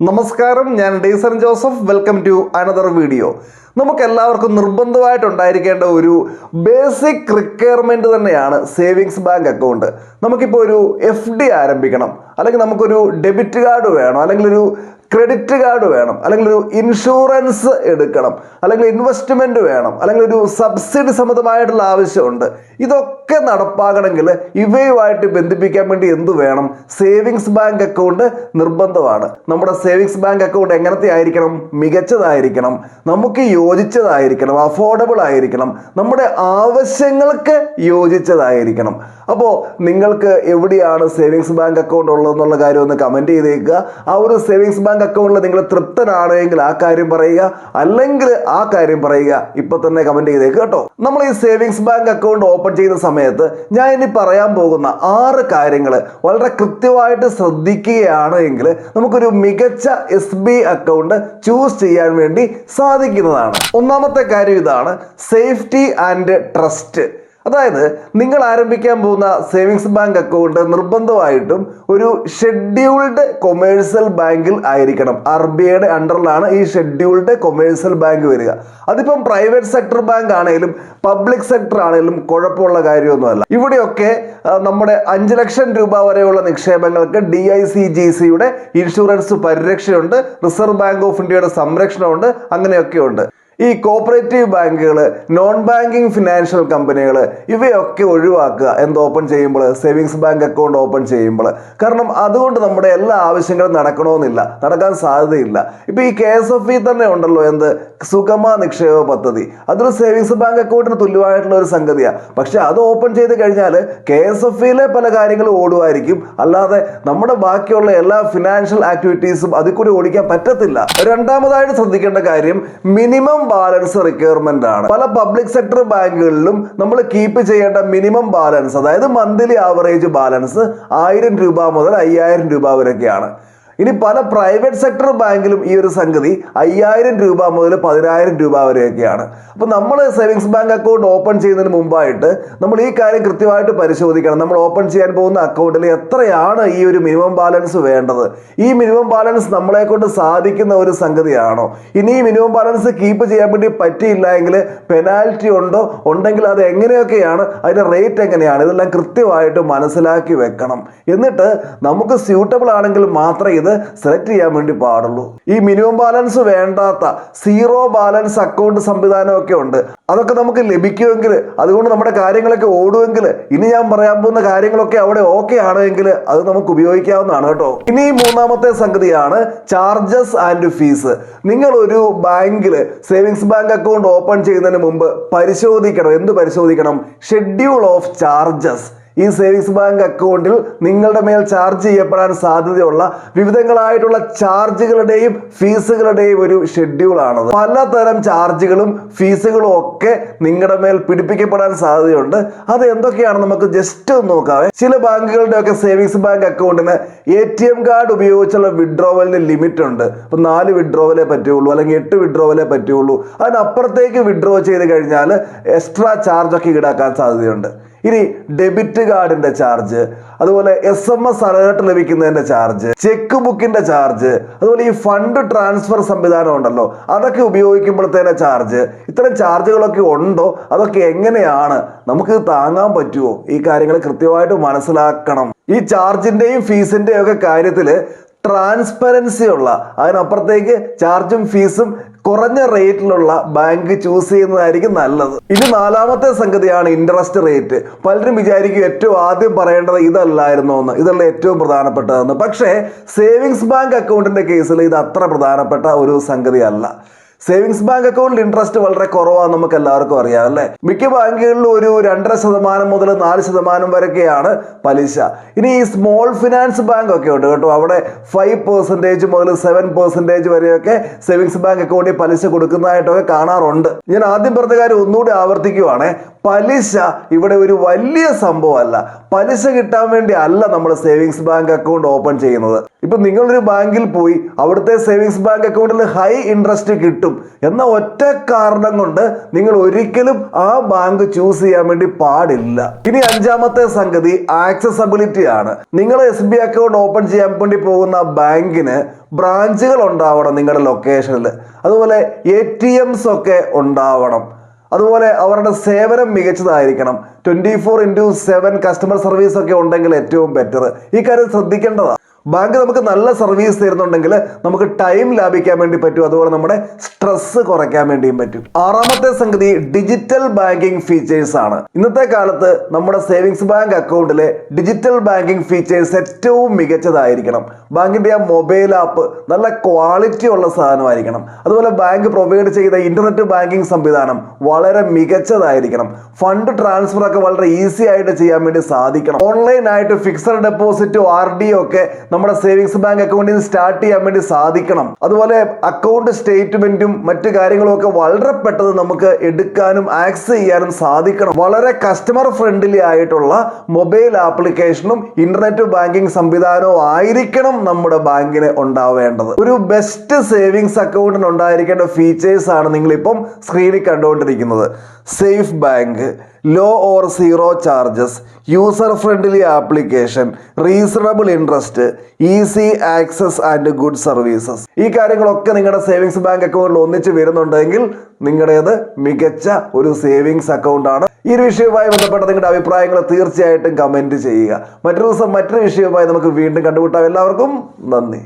നമസ്കാരം, ഞാൻ Deeson Joseph. Welcome to another video. നമുക്കെല്ലാവർക്കും നിർബന്ധമായിട്ടുണ്ടായിരിക്കേണ്ട ഒരു ബേസിക് റിക്വയർമെൻറ്റ് തന്നെയാണ് സേവിങ്സ് ബാങ്ക് അക്കൗണ്ട്. നമുക്കിപ്പോൾ ഒരു FD ആരംഭിക്കണം, അല്ലെങ്കിൽ നമുക്കൊരു ഡെബിറ്റ് കാർഡ് വേണം, അല്ലെങ്കിൽ ഒരു ക്രെഡിറ്റ് കാർഡ് വേണം, അല്ലെങ്കിൽ ഒരു ഇൻഷുറൻസ് എടുക്കണം, അല്ലെങ്കിൽ ഇൻവെസ്റ്റ്മെൻറ്റ് വേണം, അല്ലെങ്കിൽ ഒരു സബ്സിഡി സംബന്ധമായിട്ടുള്ള ആവശ്യമുണ്ട്. ഇതൊക്കെ നടപ്പാകണമെങ്കിൽ ഇവയുമായിട്ട് ബന്ധിപ്പിക്കാൻ വേണ്ടി എന്ത് വേണം? സേവിങ്സ് ബാങ്ക് അക്കൗണ്ട് നിർബന്ധമാണ്. നമ്മുടെ സേവിങ്സ് ബാങ്ക് അക്കൗണ്ട് എങ്ങനത്തെ ആയിരിക്കണം? മികച്ചതായിരിക്കണം, നമുക്ക് യോജിച്ചതായിരിക്കണം, അഫോർഡബിൾ ആയിരിക്കണം, നമ്മുടെ ആവശ്യങ്ങൾക്ക് യോജിച്ചതായിരിക്കണം. അപ്പോൾ നിങ്ങൾക്ക് എവിടെയാണ് സേവിങ്സ് ബാങ്ക് അക്കൗണ്ട് ഉള്ളതെന്നുള്ള കാര്യം ഒന്ന് കമൻറ്റ് ചെയ്തേക്കുക. ആ ഒരു സേവിങ്സ് ബാങ്ക് അക്കൗണ്ടിൽ നിങ്ങൾ തൃപ്തനാണെങ്കിൽ ആ കാര്യം പറയുക, അല്ലെങ്കിൽ ആ കാര്യം പറയുക. ഇപ്പൊ തന്നെ കമന്റ് ചെയ്തേക്ക് കേട്ടോ. നമ്മൾ ഈ സേവിങ്സ് ബാങ്ക് അക്കൗണ്ട് ഓപ്പൺ ചെയ്യുന്ന സമയത്ത് ഞാൻ ഇനി പറയാൻ പോകുന്ന 6 കാര്യങ്ങൾ വളരെ കൃത്യമായിട്ട് ശ്രദ്ധിക്കുകയാണ് എങ്കിൽ നമുക്കൊരു മികച്ച SB അക്കൗണ്ട് ചൂസ് ചെയ്യാൻ വേണ്ടി സാധിക്കുന്നതാണ്. ഒന്നാമത്തെ കാര്യം ഇതാണ്: സേഫ്റ്റി ആൻഡ് ട്രസ്റ്റ്. അതായത് നിങ്ങൾ ആരംഭിക്കാൻ പോകുന്ന സേവിങ്സ് ബാങ്ക് അക്കൗണ്ട് നിർബന്ധമായിട്ടും ഒരു ഷെഡ്യൂൾഡ് കൊമേഴ്സ്യൽ ബാങ്കിൽ ആയിരിക്കണം. RBIയുടെ അണ്ടറിലാണ് ഈ ഷെഡ്യൂൾഡ് കൊമേഴ്സ്യൽ ബാങ്ക് വരിക. അതിപ്പം പ്രൈവറ്റ് സെക്ടർ ബാങ്ക് ആണെങ്കിലും പബ്ലിക് സെക്ടർ ആണെങ്കിലും കുഴപ്പമുള്ള കാര്യമൊന്നുമല്ല. ഇവിടെയൊക്കെ നമ്മുടെ 5 ലക്ഷം രൂപ വരെയുള്ള നിക്ഷേപങ്ങൾക്ക് DICGCയുടെ ഇൻഷുറൻസ് പരിരക്ഷയുണ്ട്, റിസർവ് ബാങ്ക് ഓഫ് ഇന്ത്യയുടെ സംരക്ഷണമുണ്ട്, അങ്ങനെയൊക്കെ ഉണ്ട്. ഈ കോപ്പറേറ്റീവ് ബാങ്കുകൾ, നോൺ ബാങ്കിങ് ഫിനാൻഷ്യൽ കമ്പനികൾ, ഇവയൊക്കെ ഒഴിവാക്കുക ഓപ്പൺ ചെയ്യുമ്പോൾ, സേവിങ്സ് ബാങ്ക് അക്കൗണ്ട് ഓപ്പൺ ചെയ്യുമ്പോൾ. കാരണം അതുകൊണ്ട് നമ്മുടെ എല്ലാ ആവശ്യങ്ങളും നടക്കണമെന്നില്ല, നടക്കാൻ സാധ്യതയില്ല. ഇപ്പോൾ ഈ KSFE തന്നെ ഉണ്ടല്ലോ, സുഗമ നിക്ഷേപ പദ്ധതി. അതൊരു സേവിങ്സ് ബാങ്ക് അക്കൗണ്ടിന് തുല്യമായിട്ടുള്ള ഒരു സംഗതിയാണ്. പക്ഷെ അത് ഓപ്പൺ ചെയ്ത് കഴിഞ്ഞാൽ KSFEയിലെ പല കാര്യങ്ങളും ഓടുമായിരിക്കും, അല്ലാതെ നമ്മുടെ ബാക്കിയുള്ള എല്ലാ ഫിനാൻഷ്യൽ ആക്ടിവിറ്റീസും അതിൽ കൂടി ഓടിക്കാൻ പറ്റത്തില്ല. രണ്ടാമതായിട്ട് ശ്രദ്ധിക്കേണ്ട കാര്യം മിനിമം ബാലൻസ് റിക്വയർമെന്റ് ആണ്. പല പബ്ലിക് സെക്ടർ ബാങ്കുകളിലും നമ്മൾ കീപ്പ് ചെയ്യേണ്ട മിനിമം ബാലൻസ്, അതായത് മന്ത്ലി ആവറേജ് ബാലൻസ് 1000 രൂപ മുതൽ 5000 രൂപ വരെയൊക്കെയാണ്. ഇനി പല പ്രൈവറ്റ് സെക്ടർ ബാങ്കിലും ഈ ഒരു സംഗതി 5000 രൂപ മുതൽ 10000 രൂപ വരെയൊക്കെയാണ്. അപ്പോൾ നമ്മൾ സേവിങ്സ് ബാങ്ക് അക്കൗണ്ട് ഓപ്പൺ ചെയ്യുന്നതിന് മുമ്പായിട്ട് നമ്മൾ ഈ കാര്യം കൃത്യമായിട്ട് പരിശോധിക്കണം. നമ്മൾ ഓപ്പൺ ചെയ്യാൻ പോകുന്ന അക്കൗണ്ടിൽ എത്രയാണ് ഈ ഒരു മിനിമം ബാലൻസ് വേണ്ടത്? ഈ മിനിമം ബാലൻസ് നമ്മളെ കൊണ്ട് സാധിക്കുന്ന ഒരു സംഗതിയാണോ? ഇനി ഈ മിനിമം ബാലൻസ് കീപ്പ് ചെയ്യാൻ വേണ്ടി പറ്റിയില്ല എങ്കിൽ പെനാൽറ്റി ഉണ്ടോ? ഉണ്ടെങ്കിൽ അത് എങ്ങനെയൊക്കെയാണ്, അതിന്റെ റേറ്റ് എങ്ങനെയാണ്? ഇതെല്ലാം കൃത്യമായിട്ട് മനസ്സിലാക്കി വെക്കണം. എന്നിട്ട് നമുക്ക് സ്യൂട്ടബിൾ ആണെങ്കിൽ മാത്രമേ ഇത് സെലക്ട് ചെയ്യാൻ വേണ്ടി പാടുള്ളൂ. ഈ മിനിമം ബാലൻസ് വേണ്ടാത്ത സീറോ ബാലൻസ് അക്കൗണ്ട് സംവിധാനമൊക്കെ ഉണ്ട്. അതൊക്കെ നമുക്ക് ലഭിക്കുമെങ്കിൽ, അതുകൊണ്ട് നമ്മുടെ കാര്യങ്ങളൊക്കെ ഓടുമെങ്കിൽ, ഇനി ഞാൻ പറയാൻ പോകുന്ന കാര്യങ്ങളൊക്കെ അവിടെ ഓക്കെ ആണെങ്കിൽ അത് നമുക്ക് ഉപയോഗിക്കാവുന്നതാണ് കേട്ടോ. ഇനി മൂന്നാമത്തെ സംഗതിയാണ് ചാർജസ് ആൻഡ് ഫീസ്. നിങ്ങൾ ഒരു ബാങ്കിൽ സേവിങ്സ് ബാങ്ക് അക്കൗണ്ട് ഓപ്പൺ ചെയ്യുന്നതിന് മുമ്പ് പരിശോധിക്കണം. എന്ത് പരിശോധിക്കണം? Schedule of charges. ഈ സേവിങ്സ് ബാങ്ക് അക്കൗണ്ടിൽ നിങ്ങളുടെ മേൽ ചാർജ് ചെയ്യപ്പെടാൻ സാധ്യതയുള്ള വിവിധങ്ങളായിട്ടുള്ള ചാർജുകളുടെയും ഫീസുകളുടെയും ഒരു ഷെഡ്യൂളാണത്. പലതരം ചാർജുകളും ഫീസുകളും ഒക്കെ നിങ്ങളുടെ മേൽ പിടിപ്പിക്കപ്പെടാൻ സാധ്യതയുണ്ട്. അത് എന്തൊക്കെയാണ് നമുക്ക് ജസ്റ്റ് ഒന്ന് നോക്കാവേ. ചില ബാങ്കുകളുടെ ഒക്കെ സേവിങ്സ് ബാങ്ക് അക്കൗണ്ടിന് ATM കാർഡ് ഉപയോഗിച്ചുള്ള വിഡ്രോവലിന് ലിമിറ്റ് ഉണ്ട്. ഇപ്പൊ 4 വിഡ്രോവലേ പറ്റുള്ളൂ, അല്ലെങ്കിൽ 8 വിഡ്രോവലേ പറ്റുള്ളൂ. അതിനപ്പുറത്തേക്ക് വിഡ്രോ ചെയ്ത് കഴിഞ്ഞാൽ എക്സ്ട്രാ ചാർജ് ഒക്കെ ഈടാക്കാൻ സാധ്യതയുണ്ട്. ഇനി ഡെബിറ്റ് കാർഡിന്റെ ചാർജ്, അതുപോലെ SMS അലേർട്ട് ലഭിക്കുന്നതിന്റെ ചാർജ്, ചെക്ക് ബുക്കിന്റെ ചാർജ്, അതുപോലെ ഈ ഫണ്ട് ട്രാൻസ്ഫർ സംവിധാനം ഉണ്ടല്ലോ, അതൊക്കെ ഉപയോഗിക്കുമ്പോഴത്തേനെ ചാർജ്. ഇത്തരം ചാർജുകളൊക്കെ ഉണ്ടോ? അതൊക്കെ എങ്ങനെയാണ്? നമുക്ക് താങ്ങാൻ പറ്റുമോ? ഈ കാര്യങ്ങൾ കൃത്യമായിട്ട് മനസ്സിലാക്കണം. ഈ ചാർജിന്റെയും ഫീസിന്റെയും ഒക്കെ കാര്യത്തില് ട്രാൻസ്പെറൻസി ഉള്ള, അതിനപ്പുറത്തേക്ക് ചാർജും ഫീസും കുറഞ്ഞ റേറ്റിലുള്ള ബാങ്ക് ചൂസ് ചെയ്യുന്നതായിരിക്കും നല്ലത്. ഇനി നാലാമത്തെ സംഗതിയാണ് ഇൻട്രസ്റ്റ് റേറ്റ്. പലരും വിചാരിക്കും ഏറ്റവും ആദ്യം പറയേണ്ടത് ഇതല്ലായിരുന്നോ എന്ന്, ഇതല്ല ഏറ്റവും പ്രധാനപ്പെട്ടതെന്ന്. പക്ഷേ സേവിങ്സ് ബാങ്ക് അക്കൗണ്ടിന്റെ കേസിൽ ഇത് അത്ര പ്രധാനപ്പെട്ട ഒരു സംഗതി അല്ല. സേവിങ്സ് ബാങ്ക് അക്കൗണ്ടിൽ ഇൻട്രസ്റ്റ് വളരെ കുറവാണ്, നമുക്ക് എല്ലാവർക്കും അറിയാം അല്ലേ. മിക്ക ബാങ്കുകളിലും ഒരു 2.5% മുതൽ 4% വരെയൊക്കെയാണ് പലിശ. ഇനി ഈ സ്മോൾ ഫിനാൻസ് ബാങ്ക് ഒക്കെ ഉണ്ട് കേട്ടോ, അവിടെ 5% മുതൽ 7% വരെയൊക്കെ സേവിങ്സ് ബാങ്ക് അക്കൗണ്ടിൽ പലിശ കൊടുക്കുന്നതായിട്ടൊക്കെ കാണാറുണ്ട്. ഞാൻ ആദ്യം പറഞ്ഞ കാര്യം ഒന്നുകൂടി ആവർത്തിക്കുവാണ്. പലിശ ഇവിടെ ഒരു വലിയ സംഭവമല്ല. പലിശ കിട്ടാൻ വേണ്ടി അല്ല നമ്മൾ സേവിങ്സ് ബാങ്ക് അക്കൗണ്ട് ഓപ്പൺ ചെയ്യുന്നത്. ഇപ്പൊ നിങ്ങളൊരു ബാങ്കിൽ പോയി അവിടുത്തെ സേവിങ്സ് ബാങ്ക് അക്കൗണ്ടിൽ ഹൈ ഇൻട്രസ്റ്റ് കിട്ടും എന്ന ഒറ്റ കാരണം കൊണ്ട് നിങ്ങൾ ഒരിക്കലും ആ ബാങ്ക് ചൂസ് ചെയ്യാൻ വേണ്ടി പാടില്ല. ഇനി അഞ്ചാമത്തെ സംഗതി ആക്സസബിലിറ്റി ആണ്. നിങ്ങൾ SBI അക്കൗണ്ട് ഓപ്പൺ ചെയ്യാൻ വേണ്ടി പോകുന്ന ബാങ്കിന് ബ്രാഞ്ചുകൾ ഉണ്ടാവണം നിങ്ങളുടെ ലൊക്കേഷനിൽ. അതുപോലെ ATMs ഒക്കെ ഉണ്ടാവണം. അതുപോലെ അവരുടെ സേവനം മികച്ചതായിരിക്കണം. 24/7 കസ്റ്റമർ സർവീസ് ഒക്കെ ഉണ്ടെങ്കിൽ ഏറ്റവും ബെറ്റർ. ഈ കാര്യം ശ്രദ്ധിക്കേണ്ടതാണ്. ബാങ്ക് നമുക്ക് നല്ല സർവീസ് തരുന്നുണ്ടെങ്കിൽ നമുക്ക് ടൈം ലാഭിക്കാൻ വേണ്ടി പറ്റും. അതുപോലെ നമ്മുടെ സ്ട്രെസ് കുറയ്ക്കാൻ വേണ്ടിയും പറ്റും. ആറാമത്തെ സംഗതി ഡിജിറ്റൽ ബാങ്കിങ് ഫീച്ചേഴ്സ് ആണ്. ഇന്നത്തെ കാലത്ത് നമ്മുടെ സേവിങ്സ് ബാങ്ക് അക്കൗണ്ടിലെ ഡിജിറ്റൽ ബാങ്കിങ് ഫീച്ചേഴ്സ് ഏറ്റവും മികച്ചതായിരിക്കണം. ബാങ്കിന്റെ ആ മൊബൈൽ ആപ്പ് നല്ല ക്വാളിറ്റി ഉള്ള സാധനമായിരിക്കണം. അതുപോലെ ബാങ്ക് പ്രൊവൈഡ് ചെയ്ത ഇന്റർനെറ്റ് ബാങ്കിങ് സംവിധാനം വളരെ മികച്ചതായിരിക്കണം. ഫണ്ട് ട്രാൻസ്ഫർ ഒക്കെ വളരെ ഈസി ആയിട്ട് ചെയ്യാൻ വേണ്ടി സാധിക്കണം. ഓൺലൈൻ ആയിട്ട് ഫിക്സഡ് ഡെപ്പോസിറ്റോ RD ഒക്കെ നമ്മുടെ സേവിങ്സ് ബാങ്ക് അക്കൗണ്ടിൽ നിന്ന് സ്റ്റാർട്ട് ചെയ്യാൻ വേണ്ടി സാധിക്കണം. അതുപോലെ അക്കൗണ്ട് സ്റ്റേറ്റ്മെന്റും മറ്റു കാര്യങ്ങളും ഒക്കെ വളരെ പെട്ടെന്ന് നമുക്ക് എടുക്കാനും ആക്സസ് ചെയ്യാനും സാധിക്കണം. വളരെ കസ്റ്റമർ ഫ്രണ്ട്ലി ആയിട്ടുള്ള മൊബൈൽ ആപ്ലിക്കേഷനും ഇന്റർനെറ്റ് ബാങ്കിങ് സംവിധാനവും ആയിരിക്കണം നമ്മുടെ ബാങ്കിന് ഉണ്ടാവേണ്ടത്. ഒരു ബെസ്റ്റ് സേവിങ്സ് അക്കൗണ്ടിന് ഉണ്ടായിരിക്കേണ്ട ഫീച്ചേഴ്സ് ആണ് നിങ്ങളിപ്പം സ്ക്രീനിൽ കണ്ടുകൊണ്ടിരിക്കുന്നത്. Safe bank, low or zero charges, user friendly application, reasonable interest, easy access and good services. ഈ കാര്യങ്ങളൊക്കെ നിങ്ങളുടെ സേവിങ്സ് ബാങ്ക് അക്കൗണ്ടിൽ ഒന്നിച്ച് വരുന്നുണ്ടെങ്കിൽ നിങ്ങളുടേത് മികച്ച ഒരു സേവിങ്സ് അക്കൗണ്ട് ആണ്. ഈ ഒരു വിഷയവുമായി ബന്ധപ്പെട്ട നിങ്ങളുടെ അഭിപ്രായങ്ങൾ തീർച്ചയായിട്ടും കമന്റ് ചെയ്യുക. മറ്റൊരു ദിവസം മറ്റൊരു വിഷയവുമായി നമുക്ക് വീണ്ടും കണ്ടുമുട്ടാം. എല്ലാവർക്കും നന്ദി.